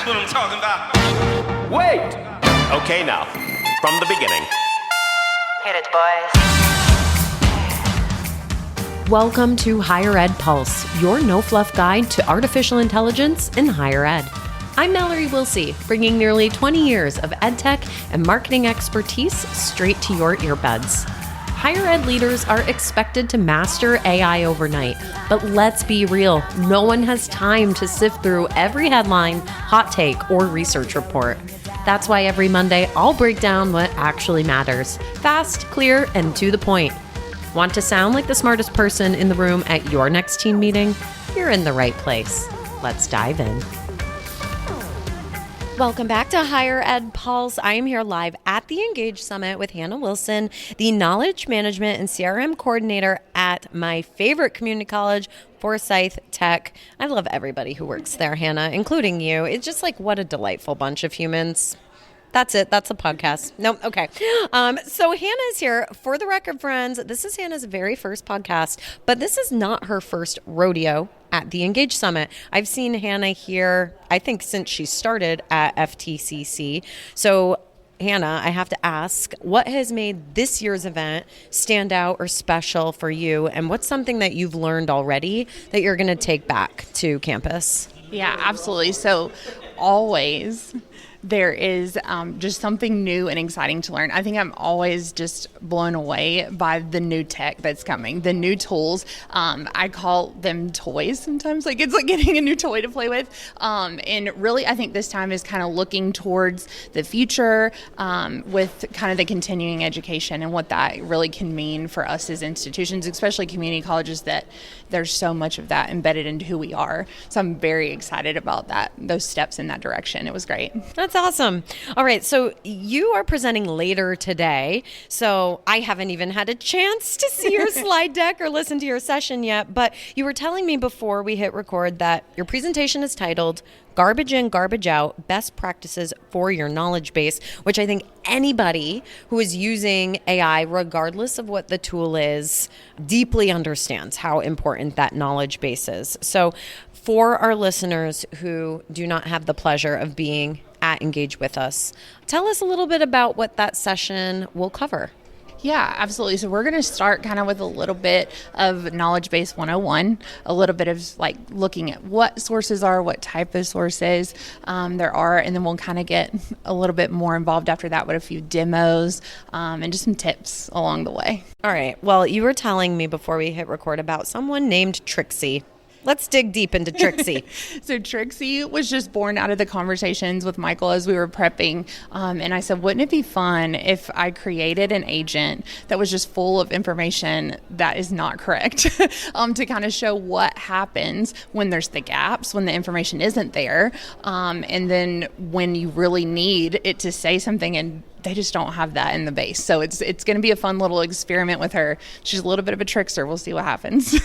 what I'm talking about. Wait! Okay, now, from the beginning. Hit it, boys. Welcome to Higher Ed Pulse, your no-fluff guide to artificial intelligence in higher ed. I'm Mallory Willsea, bringing nearly 20 years of edtech and marketing expertise straight to your earbuds. Higher ed leaders are expected to master AI overnight, but let's be real, no one has time to sift through every headline, hot take, or research report. That's why every Monday I'll break down what actually matters, fast, clear, and to the point. Want to sound like the smartest person in the room at your next team meeting? You're in the right place. Let's dive in. Welcome back to Higher Ed Pulse. I am here live at the Engage Summit with Hannah Wilson, the Knowledge Management and CRM Coordinator at my favorite community college, Forsyth Tech. I love everybody who works there, Hannah, including you. It's just like, what a delightful bunch of humans. That's it. That's a podcast. No, okay. So Hannah's here. For the record, friends, this is Hannah's very first podcast, but this is not her first rodeo at the Engage Summit. I've seen Hannah here, I think, since she started at FTCC. So Hannah, I have to ask, what has made this year's event stand out or special for you? And what's something that you've learned already that you're going to take back to campus? Yeah, absolutely. So always there is just something new and exciting to learn. I think I'm always just blown away by the new tech that's coming, the new tools. I call them toys sometimes, like it's like getting a new toy to play with. And really, I think this time is kind of looking towards the future with kind of the continuing education and what that really can mean for us as institutions, especially community colleges, that there's so much of that embedded into who we are. So I'm very excited about that, those steps in that direction. It was great. That's awesome. All right. So you are presenting later today. So I haven't even had a chance to see your slide deck or listen to your session yet. But you were telling me before we hit record that your presentation is titled Garbage In, Garbage Out, Best Practices for Your Knowledge Base, which I think anybody who is using AI, regardless of what the tool is, deeply understands how important that knowledge base is. So for our listeners who do not have the pleasure of being at Engage with us, tell us a little bit about what that session will cover. Yeah, absolutely. So we're going to start kind of with a little bit of Knowledge Base 101, a little bit of like looking at what sources are, what type of sources there are, and then we'll kind of get a little bit more involved after that with a few demos and just some tips along the way. All right. Well, you were telling me before we hit record about someone named Trixie. Let's dig deep into Trixie. So Trixie was just born out of the conversations with Michael as we were prepping. And I said, wouldn't it be fun if I created an agent that was just full of information that is not correct to kind of show what happens when there's the gaps, when the information isn't there. And then when you really need it to say something and they just don't have that in the base. So it's going to be a fun little experiment with her. She's a little bit of a trickster. We'll see what happens.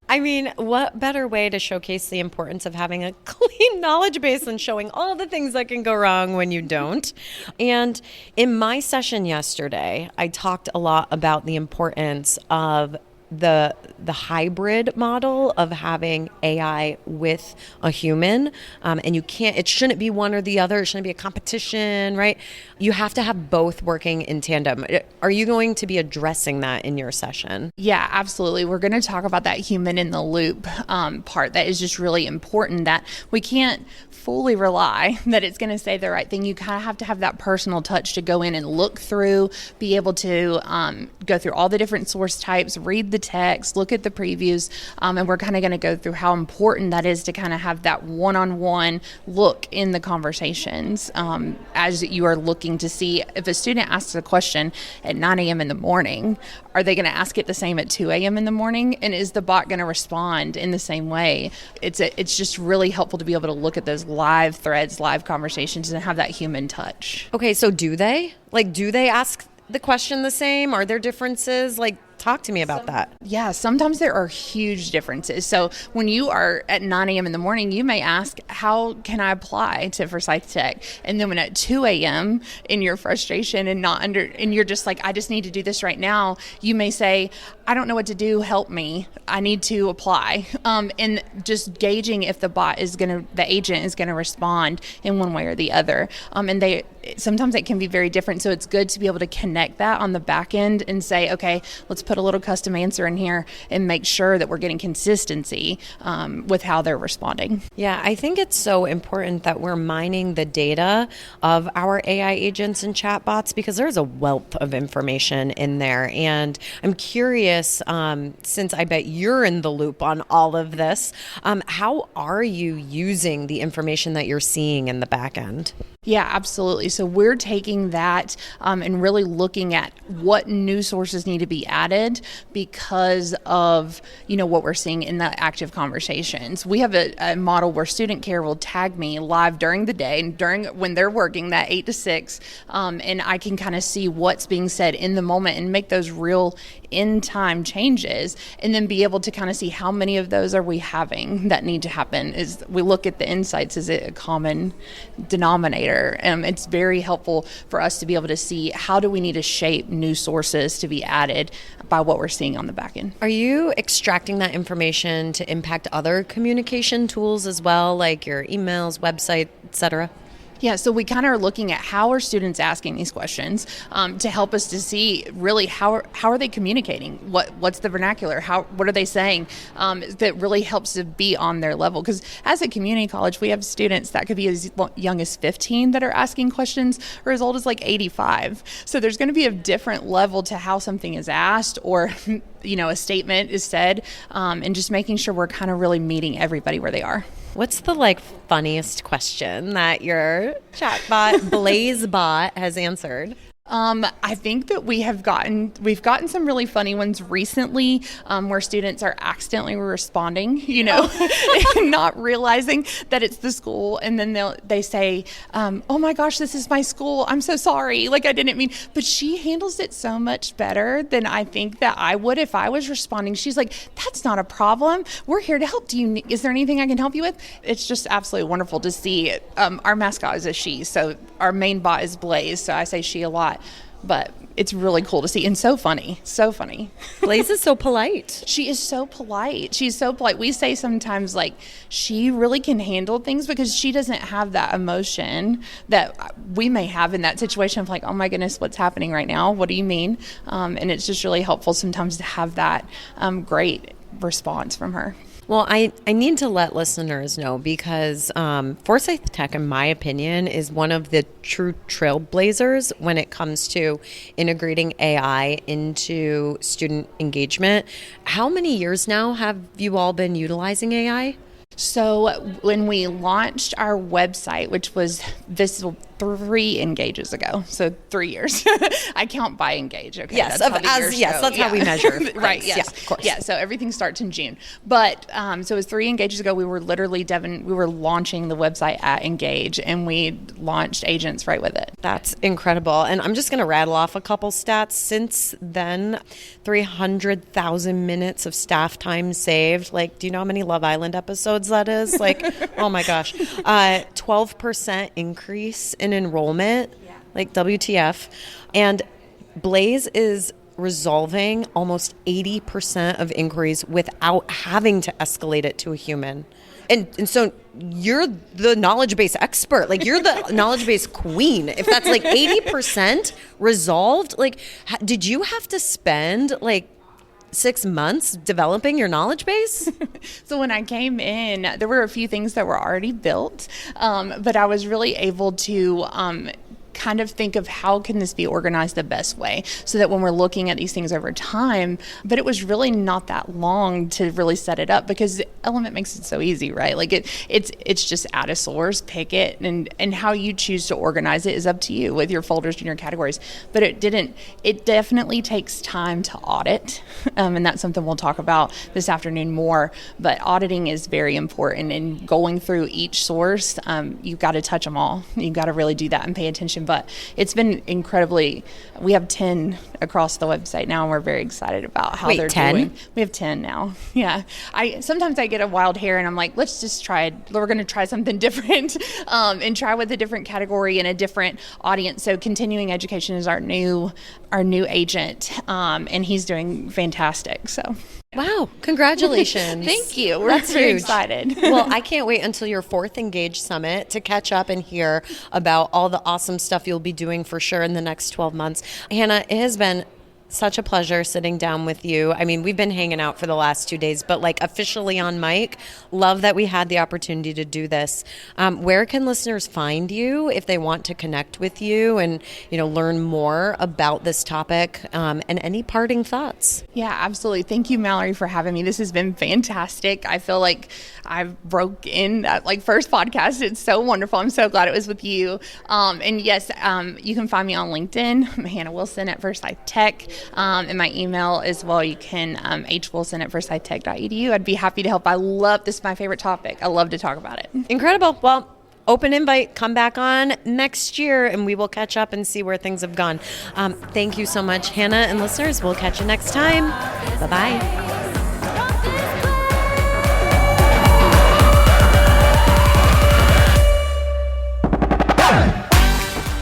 I mean, what better way to showcase the importance of having a clean knowledge base than showing all the things that can go wrong when you don't? And in my session yesterday, I talked a lot about the importance of the hybrid model of having AI with a human. And it shouldn't be one or the other. It shouldn't be a competition, right? You have to have both working in tandem. Are you going to be addressing that in your session? Yeah, absolutely. We're going to talk about that human in the loop part that is just really important, that we can't fully rely that it's going to say the right thing. You kind of have to have that personal touch to go in and look through, be able to go through all the different source types, read the text, look at the previews, and we're kind of going to go through how important that is to kind of have that one-on-one look in the conversations as you are looking to see if a student asks a question at 9 a.m. in the morning, are they going to ask it the same at 2 a.m. in the morning? And is the bot going to respond in the same way? It's just really helpful to be able to look at those live threads, live conversations, and have that human touch. Okay, so do they? Do they ask the question the same? Are there differences? Talk to me about that. Yeah, sometimes there are huge differences. So when you are at 9 a.m. in the morning, you may ask, how can I apply to Forsyth Tech? And then when at 2 a.m. in your frustration and you're just like, I just need to do this right now, you may say, I don't know what to do, help me. I need to apply. And just gauging if the agent is going to respond in one way or the other. And sometimes it can be very different. So it's good to be able to connect that on the back end and say, okay, let's put a little custom answer in here and make sure that we're getting consistency with how they're responding. Yeah, I think it's so important that we're mining the data of our AI agents and chatbots because there's a wealth of information in there. And I'm curious, since I bet you're in the loop on all of this, how are you using the information that you're seeing in the back end? Yeah, absolutely. So we're taking that and really looking at what new sources need to be added because of, what we're seeing in the active conversations. We have a model where student care will tag me live during the day and when they're working that 8 to 6, and I can kind of see what's being said in the moment and make those real in-time changes, and then be able to kind of see how many of those are we having that need to happen. Is we look at the insights, is it a common denominator? It's very helpful for us to be able to see how do we need to shape new sources to be added by what we're seeing on the back end. Are you extracting that information to impact other communication tools as well, like your emails, website, etc.? Yeah, so we kind of are looking at how are students asking these questions to help us to see really how are they communicating? What's the vernacular? What are they saying? That really helps to be on their level. Because as a community college, we have students that could be as young as 15 that are asking questions, or as old as like 85. So there's going to be a different level to how something is asked or a statement is said, and just making sure we're kind of really meeting everybody where they are. What's the funniest question that your chatbot BlazeBot has answered? I think that we've gotten some really funny ones recently, where students are accidentally responding, and not realizing that it's the school. And then they say, oh my gosh, this is my school. I'm so sorry. I didn't mean, but she handles it so much better than I think that I would if I was responding. She's like, that's not a problem. We're here to help. Is there anything I can help you with? It's just absolutely wonderful to see. Our mascot is a she. So our main bot is Blaze. So I say she a lot. But it's really cool to see and so funny. Blaze is so polite. She is so polite. She's so polite. We say sometimes she really can handle things because she doesn't have that emotion that we may have in that situation of oh my goodness, what's happening right now? What do you mean? And it's just really helpful sometimes to have that great response from her. Well, I need to let listeners know because Forsyth Tech, in my opinion, is one of the true trailblazers when it comes to integrating AI into student engagement. How many years now have you all been utilizing AI? So when we launched our website, which was 3 engages ago, so 3 years. I count by engage. Okay, yes, that's how we measure. Right. Yes, yeah, of course. Yeah, so everything starts in June. But so it was 3 engages ago. We were literally we were launching the website at Engage, and we launched agents right with it. That's incredible. And I'm just going to rattle off a couple stats. Since then, 300,000 minutes of staff time saved. Do you know how many Love Island episodes that is? Oh my gosh. 12% increase in enrollment, WTF. And Blaze is resolving almost 80% of inquiries without having to escalate it to a human. And so you're the knowledge base expert. You're the knowledge base queen. If that's 80% resolved, did you have to spend 6 months developing your knowledge base? So when I came in, there were a few things that were already built, but I was really able to kind of think of how can this be organized the best way so that when we're looking at these things over time, but it was really not that long to really set it up because Element makes it so easy, right? It's just add a source, pick it, and how you choose to organize it is up to you with your folders and your categories. But it definitely takes time to audit, and that's something we'll talk about this afternoon more, but auditing is very important, and going through each source, you've got to touch them all. You've got to really do that and pay attention but it's been incredibly. We have 10 across the website now, and we're very excited about how they're 10? doing. We have 10 now. Yeah. Sometimes I get a wild hair and I'm like, let's just try it. We're going to try something different and try with a different category and a different audience. So continuing education is our new agent, and he's doing fantastic. So. Wow, congratulations. Thank you. We're That's very huge. excited. Well, I can't wait until your 4th Engage Summit to catch up and hear about all the awesome stuff you'll be doing for sure in the next 12 months. Hannah, it has been such a pleasure sitting down with you. I mean, we've been hanging out for the last 2 days, but like officially on mic, love that we had the opportunity to do this. Where can listeners find you if they want to connect with you and, learn more about this topic, and any parting thoughts? Yeah, absolutely. Thank you, Mallory, for having me. This has been fantastic. I feel like I've broke in that first podcast. It's so wonderful. I'm so glad it was with you. And yes, you can find me on LinkedIn. I'm Hannah Wilson at Forsyth Tech. And my email as well, you can hwilson@forsythtech.edu. I'd be happy to help. This is my favorite topic. I love to talk about it. Incredible. Well, open invite, come back on next year and we will catch up and see where things have gone. Thank you so much, Hannah, and listeners. We'll catch you next time. Bye-bye.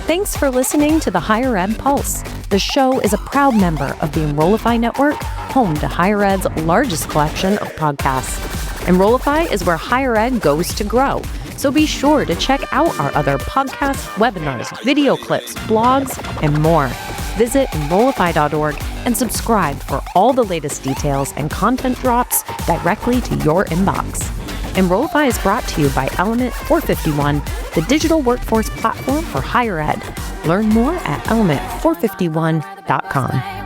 Thanks for listening to the Higher Ed Pulse. The show is a proud member of the Enrollify Network, home to Higher Ed's largest collection of podcasts. Enrollify is where higher ed goes to grow, so be sure to check out our other podcasts, webinars, video clips, blogs, and more. Visit enrollify.org and subscribe for all the latest details and content drops directly to your inbox. Enrollify is brought to you by Element 451, the digital workforce platform for higher ed. Learn more at element451.com.